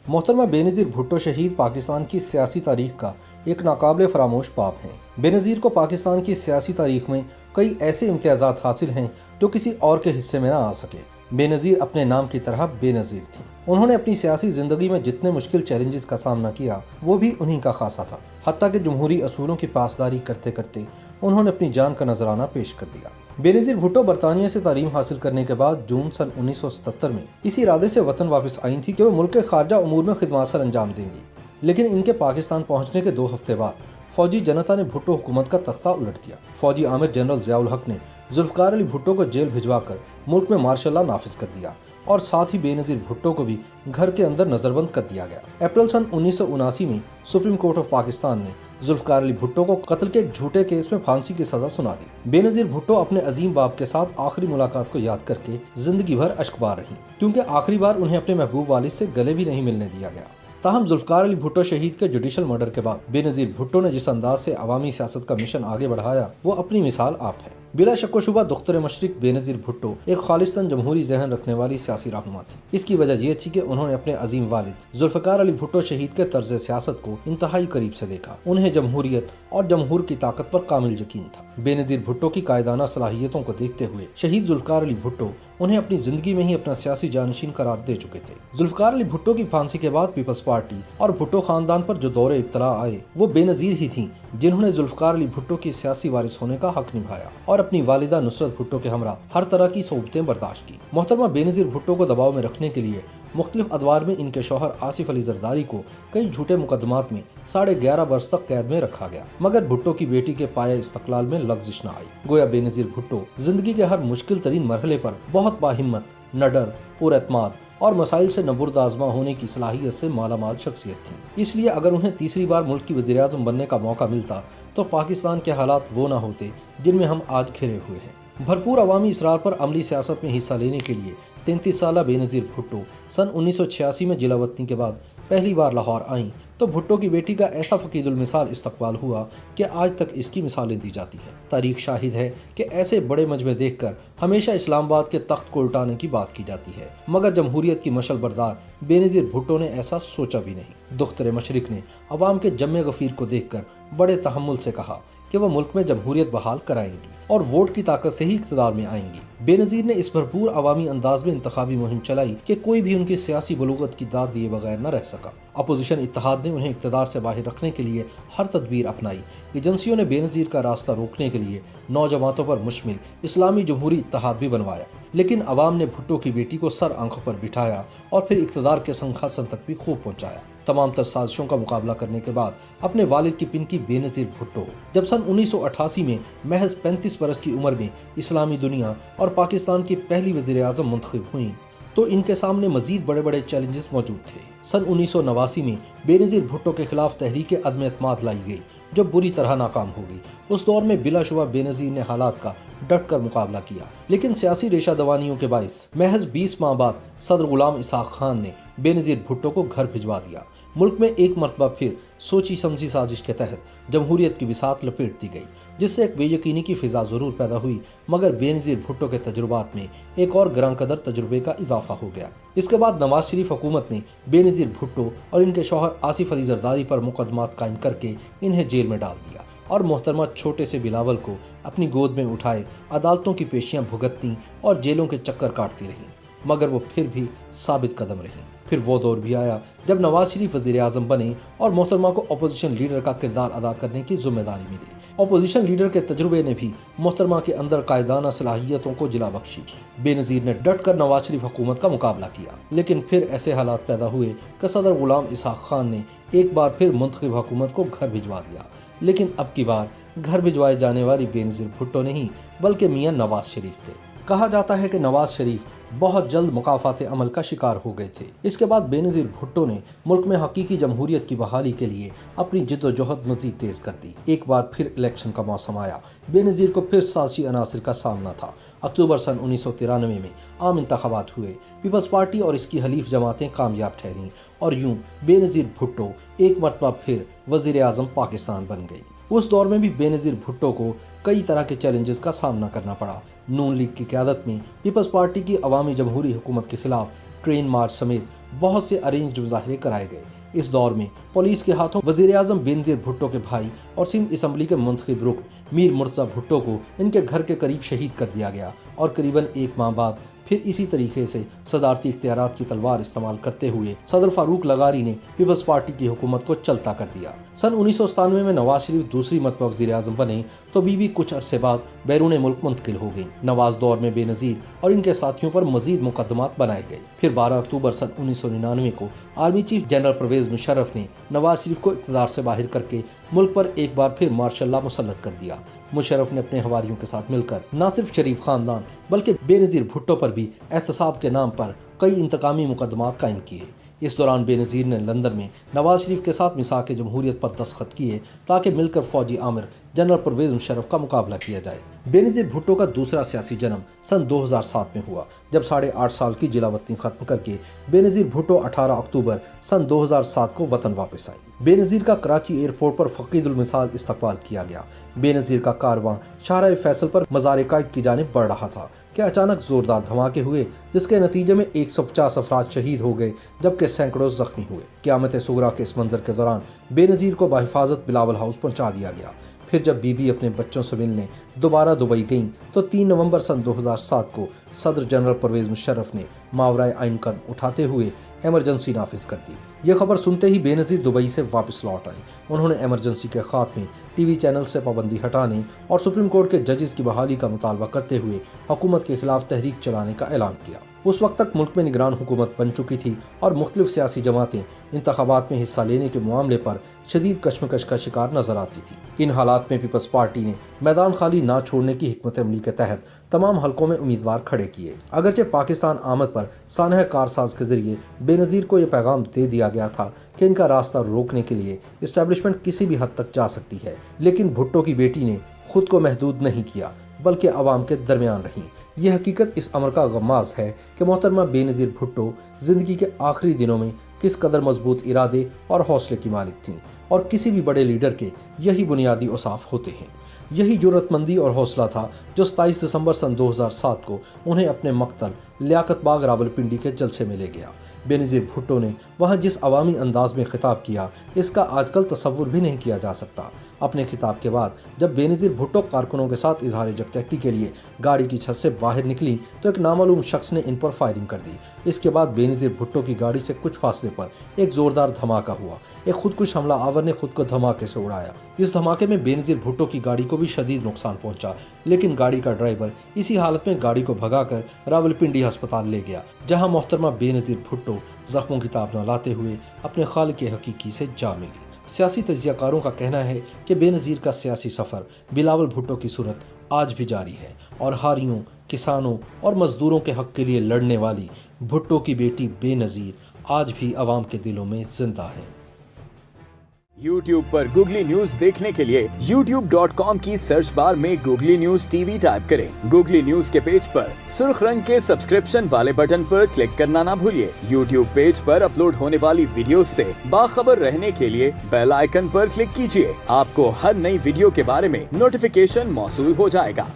मोहतरमा बेनज़ीर भुट्टो शहीद पाकिस्तान की सियासी तारीख का एक नाकाबिल फरामोश बाब हैं। बेनज़ीर को पाकिस्तान की सियासी तारीख में कई ऐसे इम्तियाज़ात हासिल हैं जो किसी और के हिस्से में न आ सके। बेनज़ीर अपने नाम की तरह बेनज़ीर थी। उन्होंने अपनी सियासी ज़िंदगी में जितने मुश्किल चैलेंजेस का सामना किया वो भी उन्हीं का खासा था। हत्ता कि जमहूरी असूलों की पासदारी करते करते उन्होंने अपनी जान का नजराना पेश कर दिया। बेनज़ीर भुट्टो बरतानिया से तालीम हासिल करने के बाद जून सन 1977 में इसी इरादे से वतन वापस आई थी कि वो मुल्क के खारजा उमूर में खिदमत सर अंजाम देंगी। लेकिन इनके पाकिस्तान पहुंचने के 2 हफ्ते बाद फौजी जनता ने भुट्टो हुकूमत का तख्ता उलट दिया। फौजी आमिर जनरल ज़ियाउल हक ने जुल्फ़िकार अली भुट्टो को जेल भिजवाकर मुल्क में मार्शल लॉ नाफिज कर दिया और साथ ही बेनज़ीर भुट्टो को भी घर के अंदर नजरबंद कर दिया गया। अप्रैल सन 1979 में सुप्रीम कोर्ट ऑफ पाकिस्तान ने जुल्फ़िकार अली भुट्टो को कत्ल के एक झूठे केस में फांसी की सजा सुना दी। बेनज़ीर भुट्टो अपने अजीम बाप के साथ आखिरी मुलाकात को याद करके जिंदगी भर अश्कबार रही, क्योंकि आखिरी बार उन्हें अपने महबूब वालिद से गले भी नहीं मिलने दिया गया। ताहम जुल्फ़िकार अली भुट्टो शहीद के जुडिशल मर्डर के बाद बेनज़ीर भुट्टो ने जिस अंदाज से अवामी सियासत का मिशन आगे बढ़ाया वो अपनी मिसाल आप है। बिला शक्को शुबा दुख्तर मशरिक बेनज़ीर भुट्टो एक खालिस्तान जमहूरी जहन रखने वाली सियासी रहनुमा थी। इसकी वजह यह थी कि उन्होंने अपने अजीम वालिद जुल्फ़िकार अली भुट्टो शहीद के तर्ज सियासत को इंतहाई करीब से देखा। उन्हें जमहूरियत और जमहूर की ताकत पर कामिल यकीन था। बेनज़ीर भुट्टो की कायदाना सलाहियतों को देखते हुए शहीद जुल्फ़िकार अली भुट्टो उन्हें अपनी जिंदगी में ही अपना सियासी जानशीन करार दे चुके थे। जुल्फ़िकार अली भुट्टो की फांसी के बाद पीपल्स पार्टी और भुट्टो खानदान पर जो दौरे इब्तला आए वो बेनज़ीर ही थीं जिन्होंने जुल्फ़िकार अली भुट्टो की सियासी वारिस होने का हक निभाया और अपनी वालिदा नुसरत भुट्टो के हमरा हर तरह की सोबतें बर्दाश्त की। मोहतरमा बेनज़ीर भुट्टो को दबाव में रखने के लिए मुख्तलिफ अदवार में इनके शौहर आसिफ अली जरदारी को कई झूठे मुकदमात में 11.5 बरस तक कैद में रखा गया, मगर भुट्टो की बेटी के पाए इस्तकलाल में लग़्ज़िश न आई। गोया बेनज़ीर भुट्टो जिंदगी के हर मुश्किल तरीन मरहले पर बहुत बाहिम्मत, नडर, पुरएतमाद और मसाइल से नबुर्द आज़मा होने की सलाहियत से मालामाल शख्सियत थी। इसलिए अगर उन्हें तीसरी बार मुल्क की वज़ीर-ए-आज़म बनने का मौका मिलता तो पाकिस्तान के हालात वो ना होते जिनमें हम आज घिरे हुए हैं। भरपूर अवामी इसरार पर अमली सियासत में हिस्सा लेने के लिए 33 साला बेनज़ीर भुट्टो सन 1986 में जिला वतनी के बाद पहली बार लाहौर आईं तो भुट्टो की बेटी का ऐसा फ़कीदुल मिसाल इस्तकबाल हुआ कि आज तक इसकी मिसालें दी जाती हैं। तारीख शाहिद है कि ऐसे बड़े मजमे देखकर हमेशा इस्लामाबाद के तख्त को उल्टाने की बात की जाती है, मगर जमहूरियत की मशल बरदार बेनज़ीर भुट्टो ने ऐसा सोचा भी नहीं। दुख्तर मशरिक ने अवाम के जम्मे गफीर को देखकर बड़े तहम्मुल से कहा कि वह मुल्क में जमहूरियत बहाल कराएंगी और वोट की ताकत से ही इक़्तिदार में आएंगी। बेनज़ीर ने इस भरपूर अवामी अंदाज में इंतखाबी मुहिम चलाई कि कोई भी उनकी सियासी बलूगत की दाद दिए बगैर न रह सका। अपोजिशन इत्तेहाद ने उन्हें इक़्तिदार से बाहर रखने के लिए हर तदबीर अपनाई। एजेंसियों ने बेनज़ीर का रास्ता रोकने के लिए नौजवानों पर मुश्तमिल इस्लामी जमहूरी इत्तेहाद भी बनवाया, लेकिन अवाम ने भुट्टो की बेटी को सर आंखों पर बिठाया और फिर इक़्तिदार के सिंहासन तक भी खूब पहुंचाया। तमाम तर साजिशों का मुकाबला करने के बाद अपने वालिद की पिनकी बेनज़ीर भुट्टो जब सन 1988 में महज 35 बरस की उम्र में इस्लामी दुनिया और पाकिस्तान की पहली वज़ीर-ए-आज़म मुंतखब हुई तो इनके सामने मजीद बड़े बड़े चैलेंजेस मौजूद थे। सन 1989 में बेनज़ीर भुट्टो के खिलाफ तहरीक अदम एतमाद लाई गई जो बुरी तरह नाकाम हो गई। उस दौर में बिलाशुबा बेनज़ीर ने हालात का डट कर मुकाबला किया, लेकिन सियासी रेशा दवानियों के बाइस महज 20 माह बाद सदर गुलाम इसहाक खान ने बेनज़ीर भुट्टो को घर भिजवा दिया। मुल्क में एक मरतबा फिर सोची समझी साजिश के तहत जमहूरियत की बिसात लपेट दी गई, जिससे एक बेयकीनी की फिजा जरूर पैदा हुई, मगर बेनज़ीर भुट्टो के तजुर्बात में एक और ग्रां कदर तजुर्बे का इजाफा हो गया। इसके बाद नवाज शरीफ हुकूमत ने बेनज़ीर भुट्टो और इनके शौहर आसिफ अली जरदारी पर मुकदमात कायम करके इन्हें जेल में डाल दिया और मोहतरमा छोटे से बिलावल को अपनी गोद में उठाए अदालतों की पेशियां भुगतती और जेलों के चक्कर काटती रहीं, मगर वो फिर भी साबित कदम रहीं। फिर वो दौर भी आया जब नवाज शरीफ वज़ीर-ए-आज़म बने और मोहतरमा को अपोजिशन लीडर का किरदार अदा करने की जिम्मेदारी मिली। अपोजिशन लीडर के तजुर्बे ने भी मोहतरमा के अंदर कायदाना सलाहियतों को जिला बख्शी। बेनज़ीर ने डट कर नवाज शरीफ हुकूमत का मुकाबला किया, लेकिन फिर ऐसे हालात पैदा हुए कि सदर गुलाम इसहाक खान ने एक बार फिर मुंतखब हुकूमत को घर भिजवा दिया। लेकिन अब की बार घर भिजवाए जाने वाली बेनज़ीर भुट्टो नहीं बल्कि मियां नवाज शरीफ थे। कहा जाता है कि नवाज शरीफ बहुत जल्द मुकाफात अमल का शिकार हो गए थे। इसके बाद बेनज़ीर भुट्टो ने मुल्क में हकीकी जमहूरियत की बहाली के लिए अपनी जिद्दोजहद मजीद तेज कर दी। एक बार फिर इलेक्शन का मौसम आया। बेनज़ीर को फिर साजिशी अनासर का सामना था। अक्टूबर सन 1993 में आम इंतखाबात हुए। पीपल्स पार्टी और इसकी हलीफ जमातें कामयाब ठहरीं और यूं बेनज़ीर भुट्टो एक मरतबा फिर वज़ीर-ए-आज़म पाकिस्तान बन गई। उस दौर में भी बेनज़ीर भुट्टो को कई तरह के चैलेंजेस का सामना करना पड़ा। नून लीग की क़यादत में पीपल्स पार्टी की अवामी जमहूरी हुकूमत के खिलाफ ट्रेन मार्च समेत बहुत से अरेंज्ड मुजाहरे कराए गए। इस दौर में पुलिस के हाथों वजीर आजम बेनजीर भुट्टो के भाई और सिंध असम्बली के मुंतखब रुकन मीर मुर्तज़ा भुट्टो को इनके घर के करीब शहीद कर दिया गया और करीबन एक माह बाद फिर इसी तरीके से सदारती इख्तियारात की तलवार इस्तेमाल करते हुए सदर फारूक लगारी ने पीपल्स पार्टी की हुकूमत को चलता कर दिया। सन 1997 में नवाज शरीफ दूसरी मरतबा वज़ीर आज़म बने तो बीबी कुछ अरसे बाद बैरून मुल्क मुंतकिल हो गई। नवाज दौर में बेनज़ीर और इनके साथियों पर मजीद मुकदमात बनाए गए। फिर 12 अक्टूबर सन 1999 को army chief general Pervez Musharraf ने नवाज शरीफ को इक़्तिदार से बाहर करके मुल्क पर एक बार फिर मार्शल लॉ मुसल्लत कर दिया। मुशर्रफ ने अपने हवारियों के साथ मिलकर न सिर्फ शरीफ खानदान बल्कि बेनज़ीर भुट्टो पर भी एहतसाब के नाम पर कई इंतकामी मुकदमात कायम किए। इस दौरान बेनज़ीर ने लंदन में नवाज शरीफ के साथ मिसाक जमहूरियत पर दस्तखत किए ताकि मिलकर फौजी आमिर जनरल परवेज मुशर्रफ का मुकाबला किया जाए। बेनज़ीर भुट्टो का दूसरा सियासी जन्म सन 2007 में हुआ, जब 8.5 साल की जिला वतनी खत्म करके बेनज़ीर भुट्टो 18 अक्टूबर सन 2007 को वतन वापस आए। बेनज़ीर का कराची एयरपोर्ट पर फ़कीदुल मिसाल इस्तकबाल किया गया। बेनज़ीर का कारवां शाहराह फैसल पर मज़ार कायद की जानिब बढ़ रहा था कि अचानक जोरदार धमाके हुए, जिसके नतीजे में 150 अफराद शहीद हो गए जबकि सैकड़ों जख्मी हुए। क़यामत सुगरा के इस मंजर के दौरान बेनज़ीर को बहिफाजत बिलावल हाउस पहुंचा दिया गया। फिर जब बीबी अपने बच्चों से मिलने दोबारा दुबई गईं तो 3 नवंबर सन 2007 को सदर जनरल परवेज मुशर्रफ ने मावराए आइन कदम उठाते हुए इमरजेंसी नाफिज कर दी। यह खबर सुनते ही बेनज़ीर दुबई से वापस लौट आए। उन्होंने इमरजेंसी के खात्मे, टीवी चैनल से पाबंदी हटाने और सुप्रीम कोर्ट के जजेस की बहाली का मुतालबा करते हुए हुकूमत के खिलाफ तहरीक चलाने का ऐलान किया। उस वक्त तक मुल्क में निगरान हुकूमत बन चुकी थी और मुख्तलिफ सियासी जमातें इंतखाबात में हिस्सा लेने के मामले पर शदीद कशमकश का शिकार नजर आती थी। इन हालात में पीपल्स पार्टी ने मैदान खाली ना छोड़ने की हिकमत अमली के तहत तमाम हलकों में उम्मीदवार खड़े किए। अगरचे पाकिस्तान आमद पर सानह कारसाज के जरिए बेनज़ीर को यह पैगाम दे दिया गया था कि इनका रास्ता रोकने के लिए इस्टेब्लिशमेंट किसी भी हद तक जा सकती है, लेकिन भुट्टो की बेटी ने खुद को महदूद नहीं किया बल्कि अवाम के दरमियान रही। यह हकीकत इस अमर का गमाज है कि मोहतरमा बेनज़ीर भुट्टो जिंदगी के आखिरी दिनों में किस कदर मजबूत इरादे और हौसले की मालिक थीं और किसी भी बड़े लीडर के यही बुनियादी औसाफ होते हैं। यही जुर्रतमंदी और हौसला था जो 27 दिसंबर सन 2007 को उन्हें अपने मक्तल लियाकत बाग रावलपिंडी के जलसे में ले गया। बेनज़ीर भुट्टो ने वहाँ जिस अवामी अंदाज में खिताब किया, इसका आजकल तसव्वुर भी नहीं किया जा सकता। अपने खिताब के बाद जब बेनज़ीर भुट्टो कारकुनों के साथ इजहार यकजहती के लिए गाड़ी की छत से बाहर निकली तो एक नामालूम शख्स ने इन पर फायरिंग कर दी। इसके बाद बेनज़ीर भुट्टो की गाड़ी से कुछ फासले पर एक जोरदार धमाका हुआ। एक खुदकुश हमला आवर ने खुद को धमाके से उड़ाया। इस धमाके में बेनज़ीर भुट्टो की गाड़ी को भी शदीद नुकसान पहुंचा, लेकिन गाड़ी का ड्राइवर इसी हालत में गाड़ी को भगाकर रावलपिंडी अस्पताल ले गया, जहां मोहतरमा बेनज़ीर भुट्टो जख्मों की ताब न लाते हुए अपने खालिक हकीकी से जा मिली। सियासी तज्जियाकारों का कहना है कि बेनज़ीर का सियासी सफ़र बिलावल भुट्टो की सूरत आज भी जारी है और हारियों, किसानों और मजदूरों के हक के लिए लड़ने वाली भुट्टो की बेटी बेनज़ीर आज भी अवाम के दिलों में जिंदा है। YouTube पर गूगली न्यूज देखने के लिए youtube.com की सर्च बार में गूगली न्यूज टीवी टाइप करें। गूगली न्यूज के पेज पर सुर्ख रंग के सब्सक्रिप्शन वाले बटन पर क्लिक करना ना भूलिए। YouTube पेज पर अपलोड होने वाली वीडियोस से बाखबर रहने के लिए बेल आइकन पर क्लिक कीजिए। आपको हर नई वीडियो के बारे में नोटिफिकेशन मौसूल हो जाएगा।